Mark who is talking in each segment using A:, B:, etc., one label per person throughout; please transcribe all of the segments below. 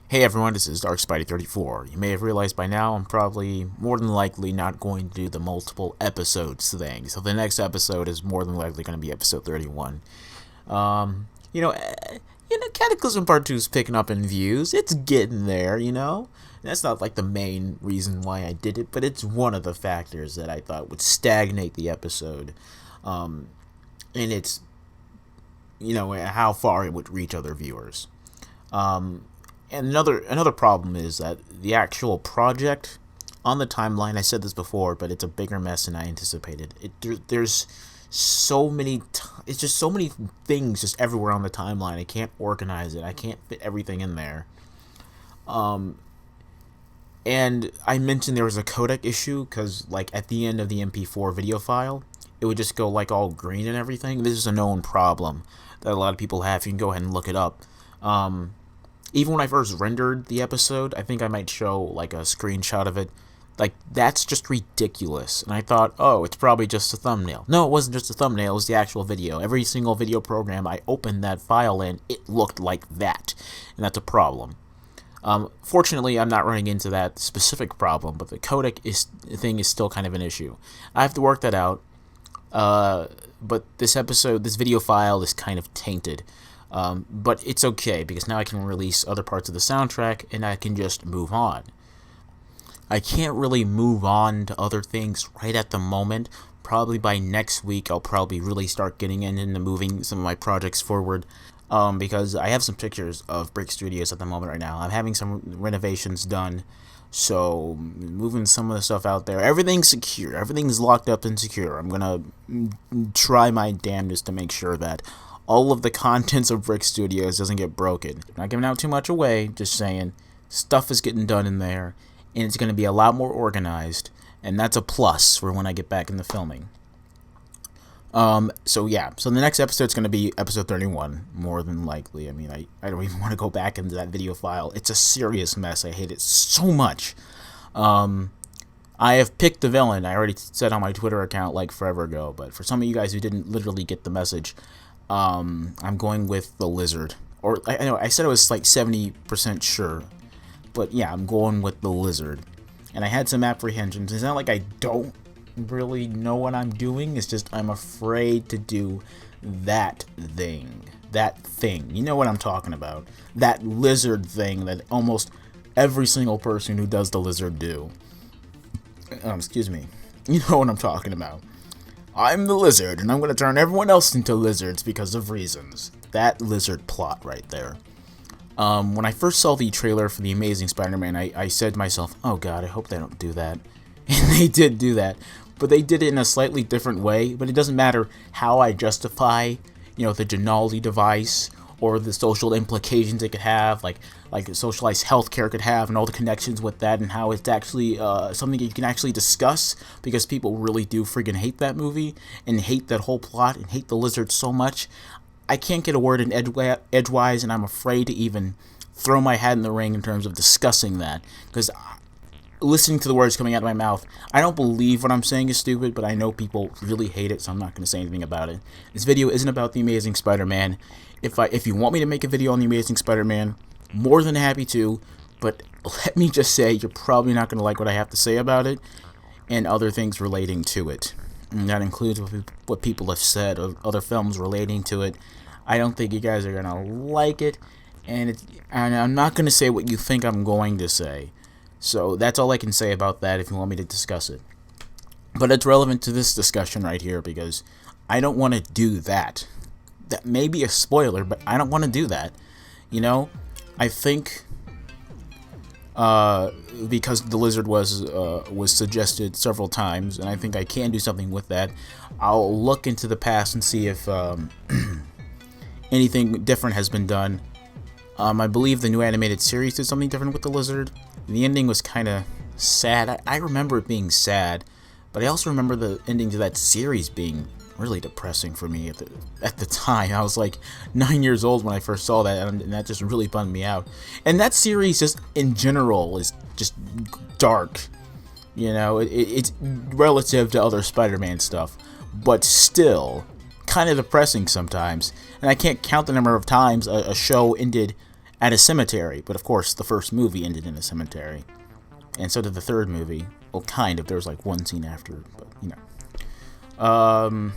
A: Hey everyone, this is Dark Spidey 34. You may have realized by now I'm probably more than likely not going to do the multiple episodes thing. So the next episode is more than likely going to be episode 31. Um, you know, Cataclysm Part 2 is picking up in views. It's getting there. That's not like the main reason why I did it, but it's one of the factors that I thought would stagnate the episode. And it's, how far it would reach other viewers. And another problem is that the actual project on the timeline, I said this before, but it's a bigger mess than I anticipated. There's so many, it's just so many things just everywhere on the timeline. I can't organize it. I can't fit everything in there. And I mentioned there was a codec issue because, like, at the end of the MP4 video file, it would just go like all green and everything. This is a known problem that a lot of people have. You can go ahead and look it up. Even when I first rendered the episode, I think I might show like a screenshot of it. Like, that's just ridiculous. And I thought, oh, it's probably just a thumbnail. No, it wasn't just a thumbnail, it was the actual video. Every single video program I opened that file in, it looked like that. And that's a problem. Fortunately, I'm not running into that specific problem, but the codec thing is still kind of an issue. I have to work that out. But this video file is kind of tainted. But it's okay, because now I can release other parts of the soundtrack, and I can just move on. I can't really move on to other things right at the moment. Probably by next week, I'll probably really start getting into moving some of my projects forward. Because I have some pictures of Brick Studios at the moment right now. I'm having some renovations done, so moving some of the stuff out there. Everything's secure. Everything's locked up and secure. I'm gonna try my damnedest to make sure that all of the contents of Brick Studios doesn't get broken. Not giving out too much away, just saying stuff is getting done in there, and it's going to be a lot more organized, and that's a plus for when I get back into filming. So the next episode's going to be episode 31, more than likely. I mean, I don't even want to go back into that video file. It's a serious mess. I hate it so much. I have picked the villain. I already said on my Twitter account like forever ago, but for some of you guys who didn't literally get the message, I'm going with the Lizard. Or, I know, I said I was like 70% sure. But yeah, I'm going with the Lizard. And I had some apprehensions. It's not like I don't really know what I'm doing. It's just I'm afraid to do that thing. That thing. You know what I'm talking about. That Lizard thing that almost every single person who does the Lizard do. Excuse me. You know what I'm talking about. I'm the Lizard, and I'm going to turn everyone else into lizards because of reasons. That Lizard plot right there. When I first saw the trailer for The Amazing Spider-Man, I said to myself, oh god, I hope they don't do that. And they did do that. But they did it in a slightly different way. But it doesn't matter how I justify, the Denali device, or the social implications it could have, like socialized healthcare could have, and all the connections with that, and how it's actually something you can actually discuss, because people really do friggin' hate that movie, and hate that whole plot, and hate the Lizard so much. I can't get a word in edgewise, and I'm afraid to even throw my hat in the ring in terms of discussing that, because listening to the words coming out of my mouth, I don't believe what I'm saying is stupid, but I know people really hate it, so I'm not going to say anything about it. This video isn't about The Amazing Spider-Man. If you want me to make a video on The Amazing Spider-Man, more than happy to, but let me just say, you're probably not going to like what I have to say about it, and other things relating to it. And that includes what people have said of other films relating to it. I don't think you guys are going to like it, and I'm not going to say what you think I'm going to say. So that's all I can say about that if you want me to discuss it. But it's relevant to this discussion right here, because I don't want to do that. That may be a spoiler, but I don't want to do that. I think because the Lizard was suggested several times, and I think I can do something with that. I'll look into the past and see if anything different has been done. I believe the new animated series did something different with the Lizard. The ending was kind of sad. I remember it being sad, but I also remember the ending to that series being really depressing for me at the time. I was like 9 years old when I first saw that, and that just really bummed me out. And that series, just in general, is just dark. It's relative to other Spider-Man stuff, but still kind of depressing sometimes. And I can't count the number of times a show ended at a cemetery. But of course, the first movie ended in a cemetery, and so did the third movie. Well, kind of. There was like one scene after, but you know.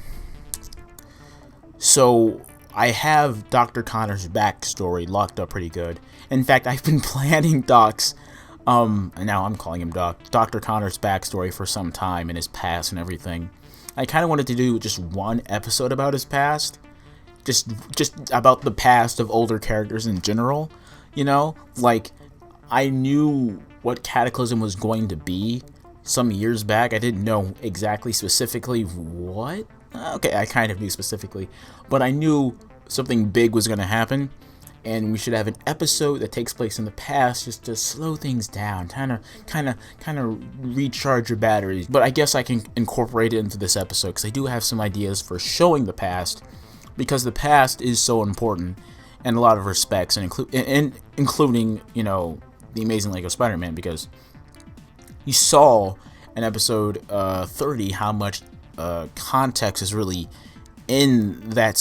A: So I have Dr. Connor's backstory locked up pretty good. In fact, I've been planning Doc's, and now I'm calling him Dr. Connor's backstory for some time, and his past and everything. I kind of wanted to do just one episode about his past, just about the past of older characters in general. You know, like, I knew what Cataclysm was going to be some years back. I didn't know exactly specifically what. Okay, I kind of knew specifically, but I knew something big was going to happen, and we should have an episode that takes place in the past just to slow things down, kind of recharge your batteries. But I guess I can incorporate it into this episode because I do have some ideas for showing the past, because the past is so important in a lot of respects, and including, you know, the Amazing Lego Spider-Man, because you saw in episode 30 how much context is really in that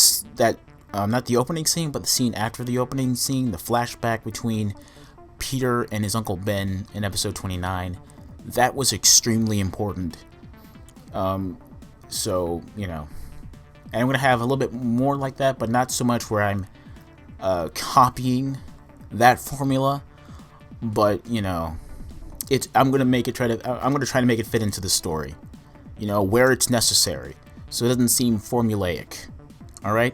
A: not the opening scene, but the scene after the opening scene, the flashback between Peter and his Uncle Ben in episode 29. That was extremely important. So, you know, and I'm going to have a little bit more like that, but not so much where I'm copying that formula, but, you know, I'm going to try to make it fit into the story, you know, where it's necessary, so it doesn't seem formulaic. All right.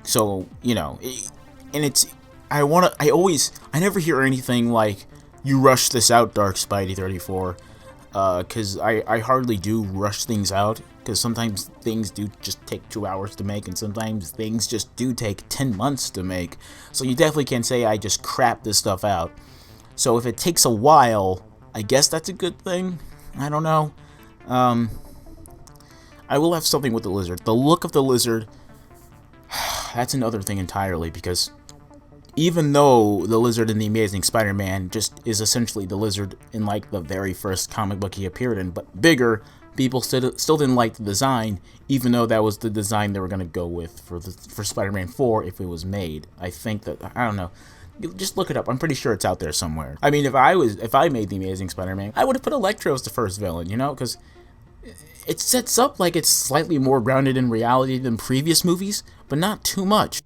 A: So, you know, I never hear anything like, you rush this out, Dark Spidey 34, because I hardly do rush things out, because sometimes things do just take 2 hours to make, and sometimes things just do take 10 months to make. So you definitely can't say I just crap this stuff out. So if it takes a while, I guess that's a good thing. I don't know. I will have something with the lizard. The look of the lizard, that's another thing entirely, because even though the lizard in the Amazing Spider-Man just is essentially the lizard in like the very first comic book he appeared in, but bigger, people still didn't like the design, even though that was the design they were going to go with for Spider-Man 4 if it was made. I think that, I don't know. Just look it up. I'm pretty sure it's out there somewhere. I mean, if I made the Amazing Spider-Man, I would have put Electro as the first villain, you know, because it sets up like it's slightly more grounded in reality than previous movies, but not too much.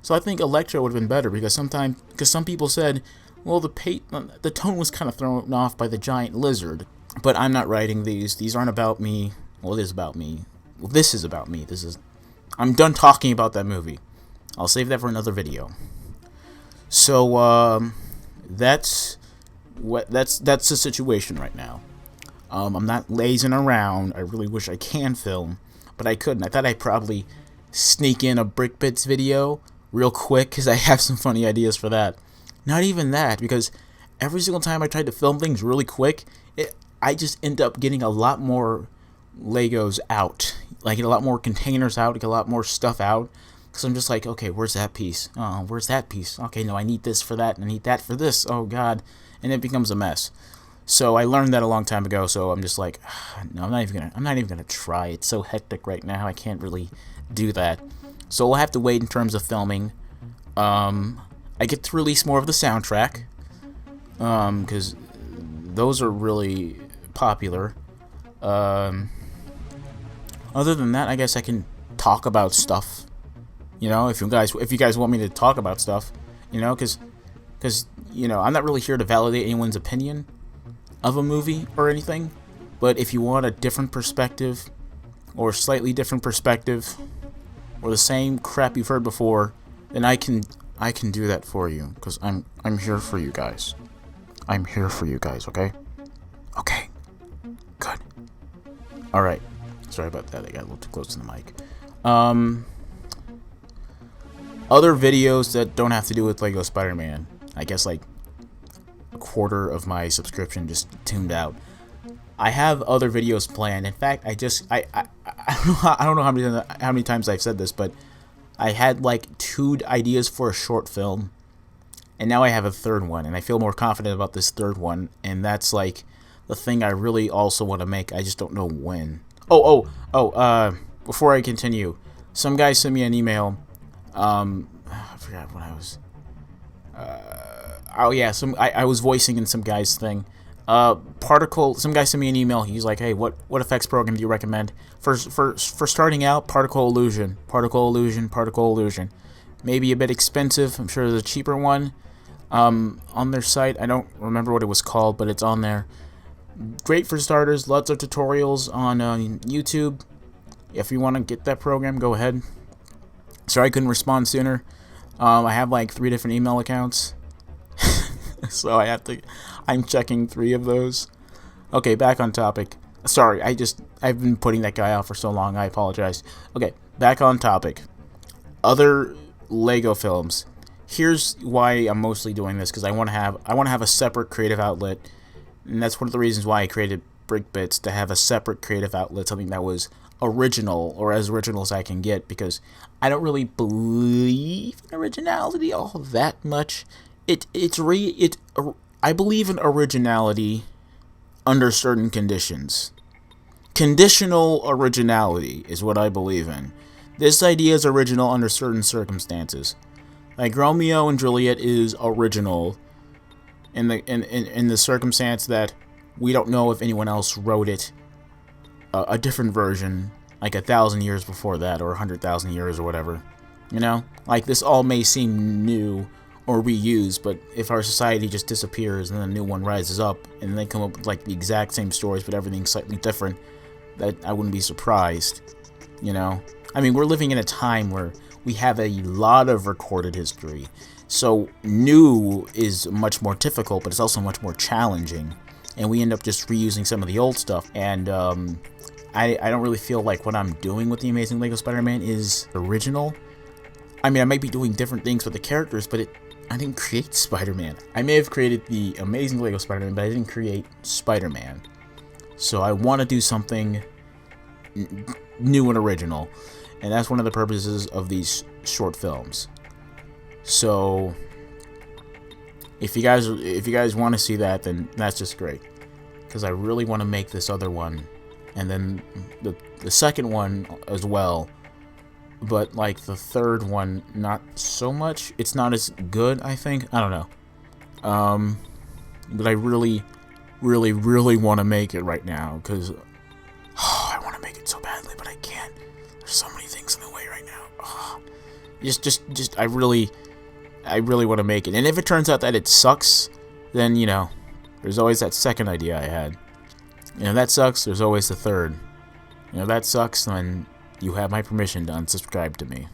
A: So I think Electro would have been better, because some people said, well, the tone was kind of thrown off by the giant lizard. But I'm not writing these. These aren't about me. Well, it is about me. Well, this is about me. I'm done talking about that movie. I'll save that for another video. So that's the situation right now. I'm not lazing around. I really wish I can film, but I couldn't. I thought I'd probably sneak in a Brick Bits video real quick, because I have some funny ideas for that. Not even that, because every single time I tried to film things really quick, I just end up getting a lot more Legos out. Like, a lot more containers out, get a lot more stuff out. Because I'm just like, okay, where's that piece? Oh, where's that piece? Okay, no, I need this for that, and I need that for this. Oh, God. And it becomes a mess. So I learned that a long time ago, so I'm just like, no, I'm not even gonna try. It's so hectic right now, I can't really do that. So we'll have to wait in terms of filming. I get to release more of the soundtrack, because those are really popular. Other than that, I guess I can talk about stuff. You know, if you guys want me to talk about stuff, you know, because you know, I'm not really here to validate anyone's opinion of a movie or anything. But if you want a different perspective, or slightly different perspective, or the same crap you've heard before, then I can do that for you, because I'm here for you guys. I'm here for you guys, okay? Okay. Good. Alright. Sorry about that, I got a little too close to the mic. Other videos that don't have to do with Lego Spider-Man. I guess like a quarter of my subscription just tuned out. I have other videos planned. In fact, I don't know how many times I've said this, but I had like 2 ideas for a short film, and now I have a third one, and I feel more confident about this third one, and that's like the thing I really also want to make. I just don't know when. Before I continue, some guy sent me an email. I forgot what I was. Oh yeah, I was voicing in some guy's thing. Particle. Some guy sent me an email. He's like, "Hey, what effects program do you recommend for starting out? Particle illusion, particle illusion, particle illusion. Maybe a bit expensive. I'm sure there's a cheaper one on their site. I don't remember what it was called, but it's on there. Great for starters. Lots of tutorials on YouTube. If you want to get that program, go ahead. Sorry I couldn't respond sooner. I have like 3 different email accounts, so I'm checking 3 of those. Okay, back on topic. Sorry, I've been putting that guy off for so long. I apologize. Okay, back on topic. Other Lego films. Here's why I'm mostly doing this, because I want to have a separate creative outlet, and that's one of the reasons why I created BrickBits, to have a separate creative outlet, something that was original, or as original as I can get, because I don't really believe in originality all that much. I believe in originality under certain conditions. Conditional originality is what I believe in. This idea is original under certain circumstances. Like Romeo and Juliet is original in the circumstance that we don't know if anyone else wrote it a different version, like 1,000 years before that, or 100,000 years, or whatever. You know? Like, this all may seem new or reused, but if our society just disappears and then a new one rises up, and they come up with, like, the exact same stories, but everything's slightly different, that I wouldn't be surprised. You know? I mean, we're living in a time where we have a lot of recorded history, so new is much more difficult, but it's also much more challenging, and we end up just reusing some of the old stuff, and I don't really feel like what I'm doing with The Amazing Lego Spider-Man is original. I mean, I might be doing different things with the characters, but I didn't create Spider-Man. I may have created The Amazing Lego Spider-Man, but I didn't create Spider-Man. So I want to do something new and original, and that's one of the purposes of these short films. So if you guys want to see that, then that's just great, because I really want to make this other one, and then the second one as well, but like the third one not so much. It's not as good, I think. I don't know. But I really want to make it right now, because I want to make it so badly, but I can't. There's so many things in the way right now. I really want to make it. And if it turns out that it sucks, then, you know, there's always that second idea I had. You know, that sucks, there's always the third. You know, that sucks, then you have my permission to unsubscribe to me.